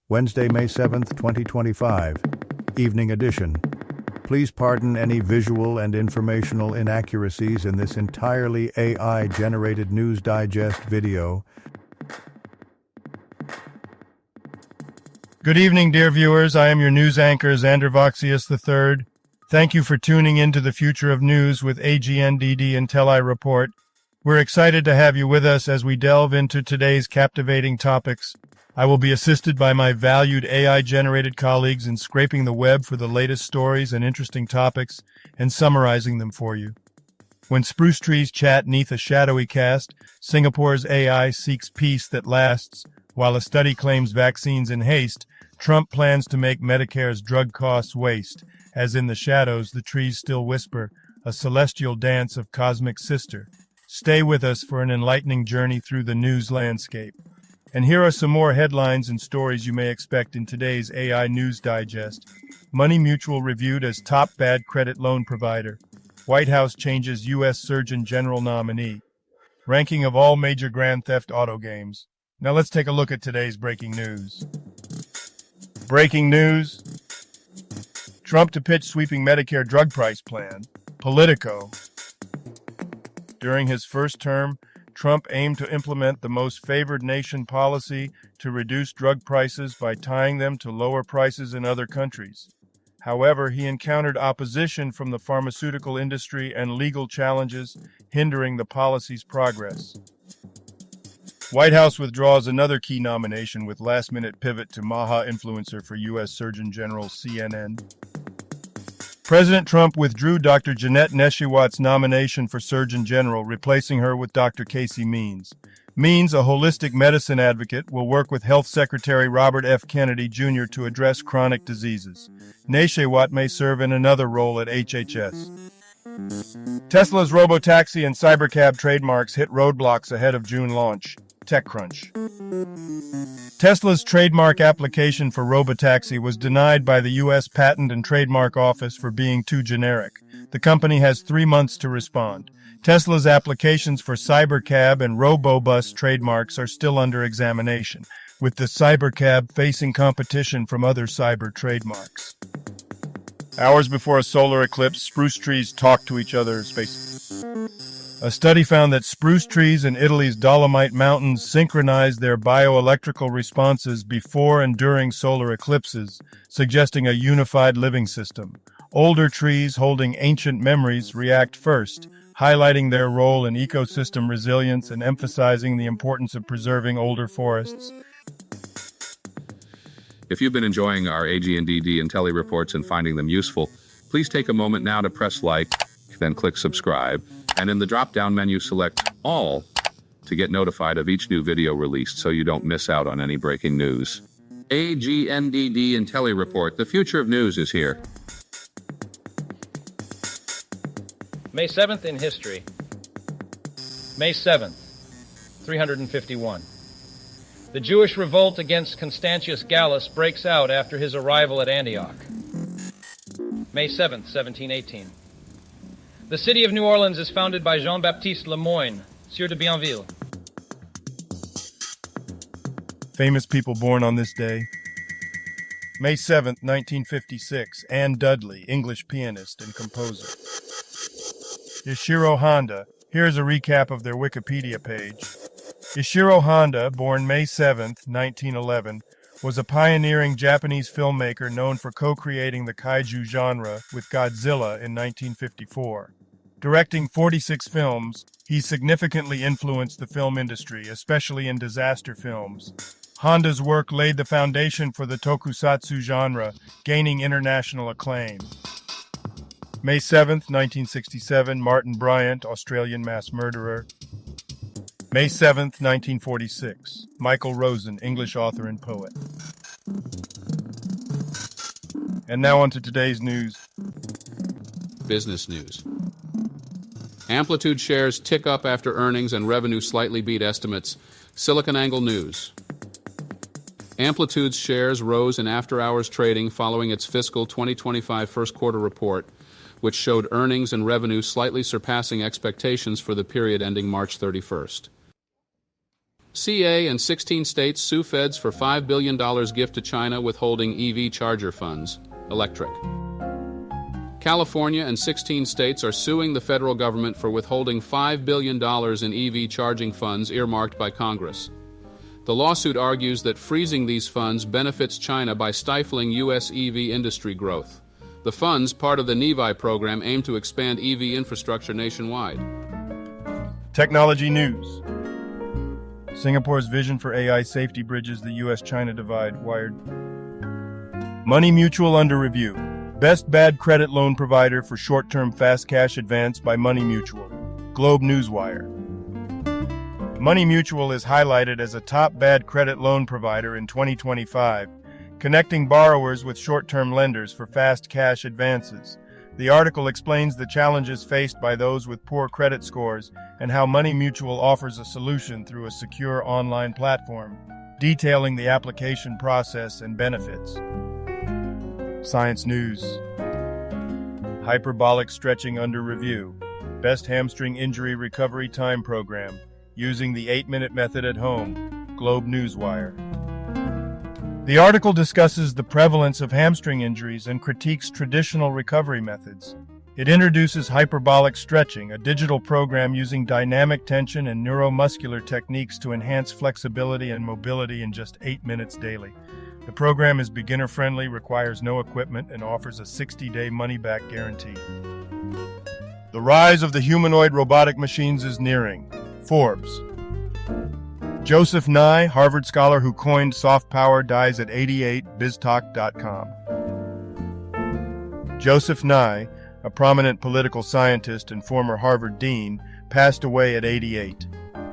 Wednesday, May 7th, 2025, Evening Edition. Please pardon any visual and informational inaccuracies in this entirely AI-generated News Digest video. Good evening, dear viewers. I am your news anchor, Xander Voxius III. Thank you for tuning in to the Future of News with AGNDD intelliReport. We're excited to have you with us as we delve into today's captivating topics. I will be assisted by my valued AI-generated colleagues in scraping the web for the latest stories and interesting topics and summarizing them for you. When spruce trees chat 'neath a shadowy cast, Singapore's AI seeks peace that lasts. While a study claims vaccines in haste, Trump plans to make Medicare's drug costs waste. As in the shadows, the trees still whisper, a celestial dance of cosmic sister. Stay with us for an enlightening journey through the news landscape. And here are some more headlines and stories you may expect in today's AI News Digest. Money Mutual reviewed as top bad credit loan provider. White House changes U.S. Surgeon General nominee. Ranking of all major Grand Theft Auto games. Now let's take a look at today's breaking news. Breaking news. Trump to pitch sweeping Medicare drug price plan. Politico. During his first term, Trump aimed to implement the most favored nation policy to reduce drug prices by tying them to lower prices in other countries. However, he encountered opposition from the pharmaceutical industry and legal challenges, hindering the policy's progress. White House withdraws another key nomination with last-minute pivot to Maha influencer for U.S. Surgeon General CNN. President Trump withdrew Dr. Jeanette Neshiwat's nomination for Surgeon General, replacing her with Dr. Casey Means. Means, a holistic medicine advocate, will work with Health Secretary Robert F. Kennedy Jr. to address chronic diseases. Neshiwat may serve in another role at HHS. Tesla's robotaxi and cybercab trademarks hit roadblocks ahead of June launch. TechCrunch. Tesla's trademark application for robotaxi was denied by the U.S. Patent and Trademark Office for being too generic. The company has 3 months to respond. Tesla's applications for cybercab and robobus trademarks are still under examination, with the cybercab facing competition from other cyber trademarks. Hours before a solar eclipse, spruce trees talk to each other. A study found that spruce trees in Italy's Dolomite Mountains synchronize their bioelectrical responses before and during solar eclipses, suggesting a unified living system. Older trees holding ancient memories react first, highlighting their role in ecosystem resilience and emphasizing the importance of preserving older forests. If you've been enjoying our AGNDD intelliReports and finding them useful, please take a moment now to press like, then click subscribe, and in the drop-down menu select All to get notified of each new video released so you don't miss out on any breaking news. AGNDD intelliReport, the future of news is here. May 7th in history. May 7th, 351. The Jewish revolt against Constantius Gallus breaks out after his arrival at Antioch. May 7th, 1718. The city of New Orleans is founded by Jean-Baptiste Lemoyne, Sieur de Bienville. Famous people born on this day. May 7th, 1956, Anne Dudley, English pianist and composer. Ishiro Honda. Here's a recap of their Wikipedia page. Ishiro Honda, born May 7th, 1911, was a pioneering Japanese filmmaker known for co-creating the kaiju genre with Godzilla in 1954. Directing 46 films, he significantly influenced the film industry, especially in disaster films. Honda's work laid the foundation for the tokusatsu genre, gaining international acclaim. May 7th, 1967, Martin Bryant, Australian mass murderer. May 7th, 1946, Michael Rosen, English author and poet. And now on to today's news. Business news. Amplitude shares tick up after earnings and revenue slightly beat estimates. SiliconANGLE News. Amplitude's shares rose in after-hours trading following its fiscal 2025 first quarter report, which showed earnings and revenue slightly surpassing expectations for the period ending March 31st. CA and 16 states sue feds for $5 billion gift to China withholding EV charger funds. Electric. California and 16 states are suing the federal government for withholding $5 billion in EV charging funds earmarked by Congress. The lawsuit argues that freezing these funds benefits China by stifling U.S. EV industry growth. The funds, part of the NEVI program, aim to expand EV infrastructure nationwide. Technology news. Singapore's vision for AI safety bridges the U.S.-China divide. Wired. Money Mutual under review. Best bad credit loan provider for short-term fast cash advance by Money Mutual. Globe Newswire. Money Mutual is highlighted as a top bad credit loan provider in 2025, connecting borrowers with short-term lenders for fast cash advances. The article explains the challenges faced by those with poor credit scores and how Money Mutual offers a solution through a secure online platform, detailing the application process and benefits. Science news. Hyperbolic stretching under review. Best hamstring injury recovery time program, using the 8-minute method at home. Globe Newswire. The article discusses the prevalence of hamstring injuries and critiques traditional recovery methods. It introduces hyperbolic stretching, a digital program using dynamic tension and neuromuscular techniques to enhance flexibility and mobility in just 8 minutes daily. The program is beginner-friendly, requires no equipment, and offers a 60-day money-back guarantee. The rise of the humanoid robotic machines is nearing. Forbes. Joseph Nye, Harvard scholar who coined soft power, dies at 88, biztalk.com. Joseph Nye, a prominent political scientist and former Harvard dean, passed away at 88.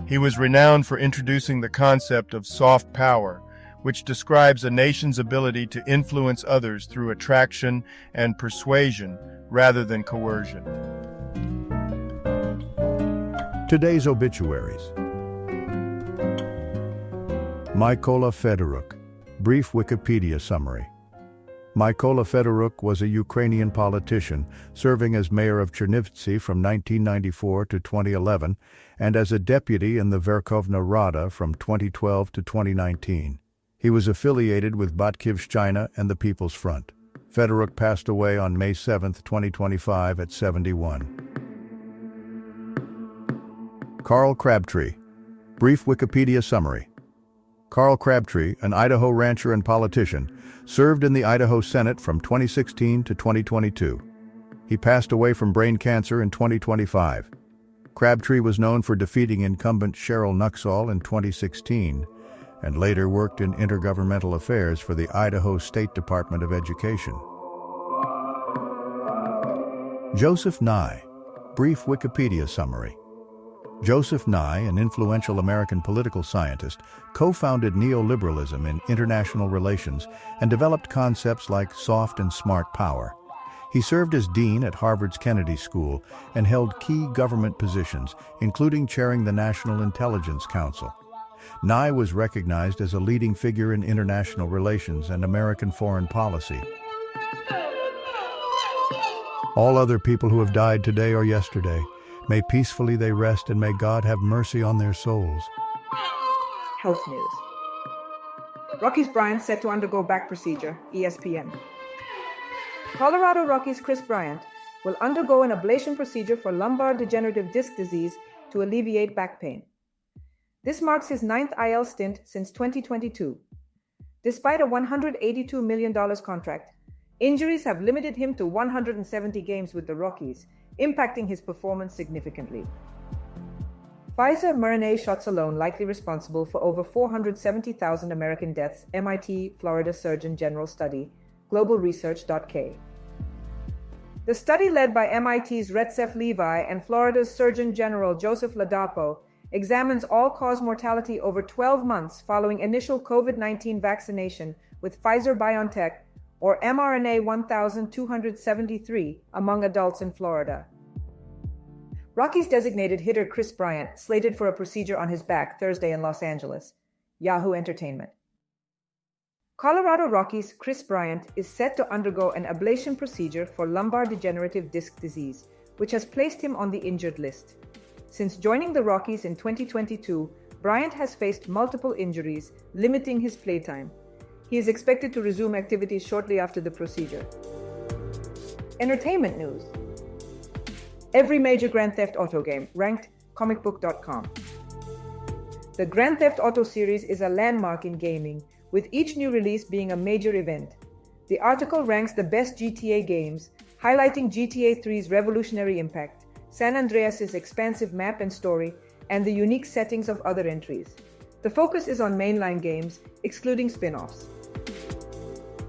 He was renowned for introducing the concept of soft power, which describes a nation's ability to influence others through attraction and persuasion rather than coercion. Today's obituaries. Mykola Fedoruk. Brief Wikipedia summary. Mykola Fedoruk was a Ukrainian politician, serving as mayor of Chernivtsi from 1994 to 2011 and as a deputy in the Verkhovna Rada from 2012 to 2019. He was affiliated with Batkivshchina and the People's Front. Fedoruk passed away on May 7, 2025 at 71. Carl Crabtree. Brief Wikipedia summary. Carl Crabtree, an Idaho rancher and politician, served in the Idaho Senate from 2016 to 2022. He passed away from brain cancer in 2025. Crabtree was known for defeating incumbent Cheryl Nuxall in 2016 and later worked in intergovernmental affairs for the Idaho State Department of Education. Joseph Nye. Brief Wikipedia summary. Joseph Nye, an influential American political scientist, co-founded neoliberalism in international relations and developed concepts like soft and smart power. He served as dean at Harvard's Kennedy School and held key government positions, including chairing the National Intelligence Council. Nye was recognized as a leading figure in international relations and American foreign policy. All other people who have died today or yesterday, may peacefully they rest, and may God have mercy on their souls. Health news. Rockies Bryant set to undergo back procedure, ESPN. Colorado Rockies Chris Bryant will undergo an ablation procedure for lumbar degenerative disc disease to alleviate back pain. This marks his 9th IL stint since 2022. Despite a $182 million contract, injuries have limited him to 170 games with the Rockies, impacting his performance significantly. Pfizer mRNA shots alone likely responsible for over 470,000 American deaths, MIT Florida Surgeon General study, globalresearch.k. The study, led by MIT's Retsef Levi and Florida's Surgeon General Joseph Ladapo, examines all-cause mortality over 12 months following initial COVID-19 vaccination with Pfizer-BioNTech or mRNA 1273 among adults in Florida. Rockies designated hitter Chris Bryant slated for a procedure on his back Thursday in Los Angeles. Yahoo Entertainment. Colorado Rockies Chris Bryant is set to undergo an ablation procedure for lumbar degenerative disc disease, which has placed him on the injured list. Since joining the Rockies in 2022, Bryant has faced multiple injuries, limiting his playtime. He is expected to resume activities shortly after the procedure. Entertainment news. Every major Grand Theft Auto game ranked comicbook.com. The Grand Theft Auto series is a landmark in gaming, with each new release being a major event. The article ranks the best GTA games, highlighting GTA 3's revolutionary impact, San Andreas' expansive map and story, and the unique settings of other entries. The focus is on mainline games, excluding spin-offs.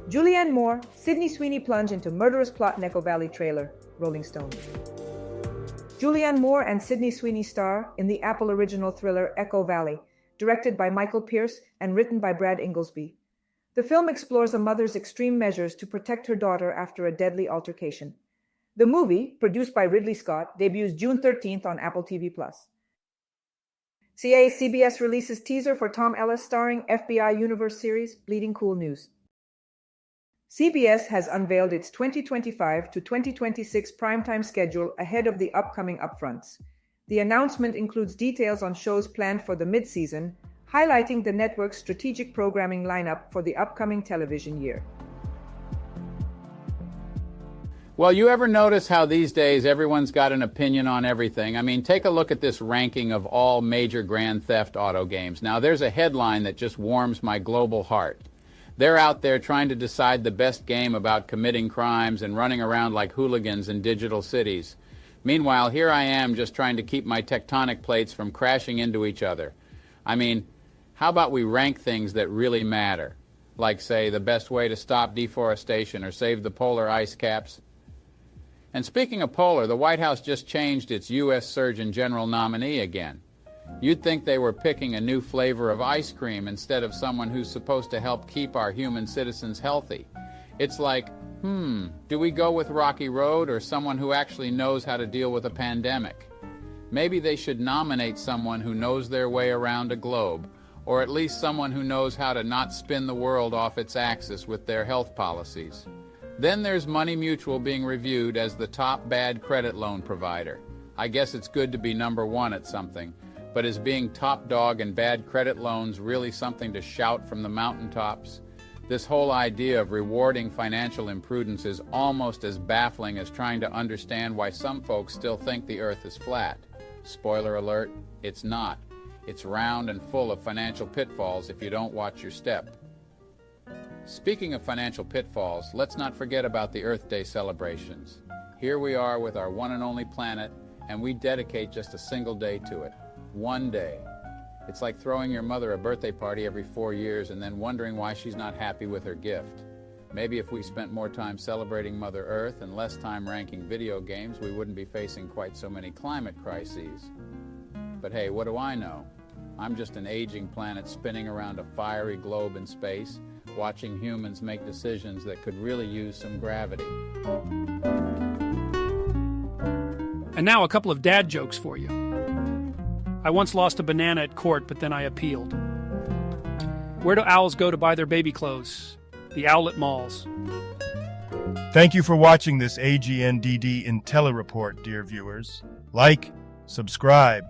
Julianne Moore, Sydney Sweeney plunge into murderous plot in Echo Valley trailer, Rolling Stone. Julianne Moore and Sydney Sweeney star in the Apple original thriller Echo Valley, directed by Michael Pearce and written by Brad Inglesby. The film explores a mother's extreme measures to protect her daughter after a deadly altercation. The movie, produced by Ridley Scott, debuts June 13th on Apple TV+. CBS releases teaser for Tom Ellis starring FBI Universe series Bleeding Cool News. CBS has unveiled its 2025 to 2026 primetime schedule ahead of the upcoming upfronts. The announcement includes details on shows planned for the mid-season, highlighting the network's strategic programming lineup for the upcoming television year. Well, you ever notice how these days everyone's got an opinion on everything? I mean, take a look at this ranking of all major Grand Theft Auto games. Now, there's a headline that just warms my global heart. They're out there trying to decide the best game about committing crimes and running around like hooligans in digital cities. Meanwhile, here I am just trying to keep my tectonic plates from crashing into each other. I mean, how about we rank things that really matter? Like, say, the best way to stop deforestation or save the polar ice caps? And speaking of polar, the White House just changed its U.S. Surgeon General nominee again. You'd think they were picking a new flavor of ice cream instead of someone who's supposed to help keep our human citizens healthy. It's like, do we go with Rocky Road or someone who actually knows how to deal with a pandemic? Maybe they should nominate someone who knows their way around a globe, or at least someone who knows how to not spin the world off its axis with their health policies. Then there's Money Mutual being reviewed as the top bad credit loan provider. I guess it's good to be number one at something. But is being top dog in bad credit loans really something to shout from the mountaintops? This whole idea of rewarding financial imprudence is almost as baffling as trying to understand why some folks still think the earth is flat. Spoiler alert, it's not. It's round and full of financial pitfalls if you don't watch your step. Speaking of financial pitfalls, let's not forget about the Earth Day celebrations. Here we are with our one and only planet, and we dedicate just a single day to it. One day. It's like throwing your mother a birthday party every 4 years and then wondering why she's not happy with her gift. Maybe if we spent more time celebrating Mother Earth and less time ranking video games, we wouldn't be facing quite so many climate crises. But hey, what do I know? I'm just an aging planet spinning around a fiery globe in space, watching humans make decisions that could really use some gravity. And now a couple of dad jokes for you. I once lost a banana at court, but then I appealed. Where do owls go to buy their baby clothes? The owlet malls. Thank you for watching this AGNDD intelliReport, dear viewers. Like, subscribe,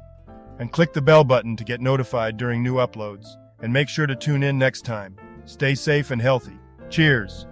and click the bell button to get notified during new uploads. And make sure to tune in next time. Stay safe and healthy. Cheers!